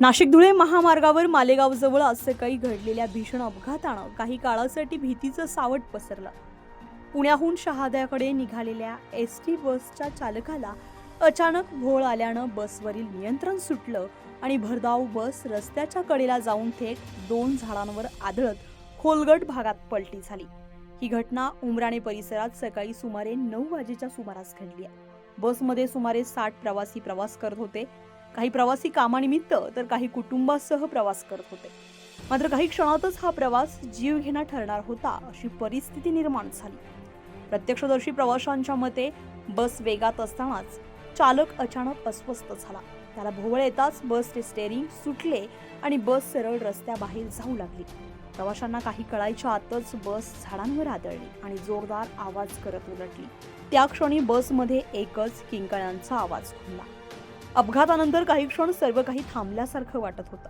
नाशिक-धुळे महामार्गावर मालेगावजवळ आज सकाळी घडलेल्या भीषण अपघातानं काही काळासाठी भीतीचं सावट पसरलं. पुण्याहून शहाद्याकडे निघालेल्या एसटी बसच्या चालकाला अचानक भोळ आल्यानं बसवरील नियंत्रण सुटलं आणि भरधाव बस रस्त्याच्या कडेला जाऊन थेट 2 झाडांवर आदळत खोलगट भागात पलटी झाली. ही घटना उमराणे परिसरात सकाळी सुमारे 9 वाजेच्या सुमारास घडली आहे. बसमध्ये सुमारे 60 प्रवासी प्रवास करत होते. काही प्रवासी कामानिमित्त तर काही कुटुंबासह प्रवास करत होते. मात्र काही क्षणातच हा प्रवास जीवघेणा ठरणार होता अशी परिस्थिती निर्माण झाली. प्रत्यक्षदर्शी प्रवाशांच्या मते बस वेगात असतानाच चालक अचानक अस्वस्थ झाला. त्याला भोवळ येताच बसचे स्टेअरिंग सुटले आणि बस सरळ रस्त्याबाहेर जाऊ लागली. प्रवाशांना काही कळायच्या आतच बस झाडांवर आदळली आणि जोरदार आवाज करत उलटली. त्या क्षणी बसमध्ये एकच किंकाळ्यांचा आवाज घुमला. अपघातानंतर काही क्षण सर्व काही थांबल्यासारखं वाटत होतं.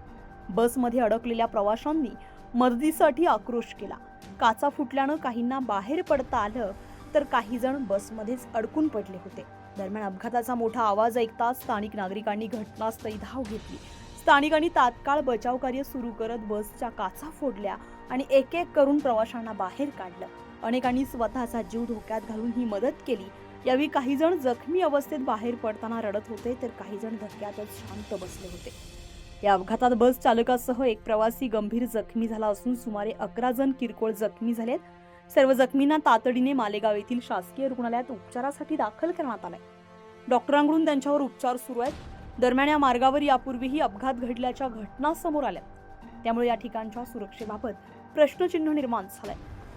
बसमध्ये अडकलेल्या प्रवाशांनी मदतीसाठी आक्रोश केला. काचा फुटल्यानं काहींना बाहेर पडता आलं तर काही जण बसमध्येच अडकून पडले होते. दरम्यान अपघाताचा मोठा आवाज ऐकताच स्थानिक नागरिकांनी घटनास्थळी धाव घेतली. स्थानिकांनी तात्काळ बचाव कार्य सुरू करत बसच्या काचा फोडल्या आणि एक एक करून प्रवाशांना बाहेर काढलं. अनेकांनी स्वतःचा जीव धोक्यात घालून ही मदत केली. यावेळी काही जण जखमी अवस्थेत बाहेर पडताना रडत होते तर काही जण धक्क्यातच शांत बसले होते. या अपघातात बस चालकासह एक प्रवासी गंभीर जखमी झाला असून सुमारे 11 जण किरकोळ जखमी झालेत. सर्व जखमींना तातडीने मालेगाव येथील शासकीय रुग्णालयात उपचारासाठी दाखल करण्यात आलंय. डॉक्टरांकडून त्यांच्यावर उपचार सुरू आहेत. दरम्यान या मार्गावर यापूर्वीही अपघात घडल्याच्या घटना समोर आल्या. त्यामुळे या ठिकाणच्या सुरक्षेबाबत प्रश्नचिन्ह निर्माण झालंय.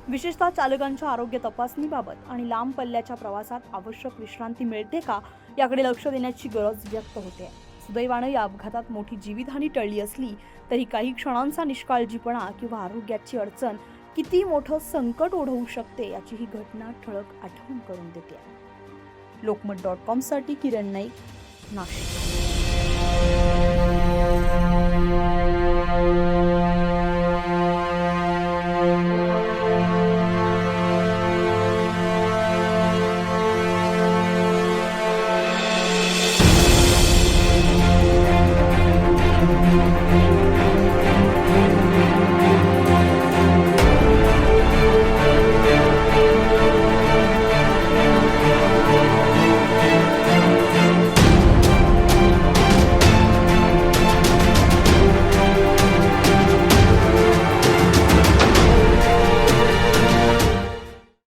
विशेषतः चालकांच्या आरोग्य तपासणीबाबत आणि लांब पल्ल्याच्या प्रवासात आवश्यक विश्रांती मिळते का याकडे लक्ष देण्याची गरज व्यक्त होते. सुदैवानं या अपघातात मोठी जीवितहानी टळली असली तरी काही क्षणांचा निष्काळजीपणा किंवा आरोग्याची अडचण किती मोठं संकट ओढवू शकते याची ही घटना ठळक आठवण करून देते. लोकमत.com साठी किरण नाईक, नाशिक.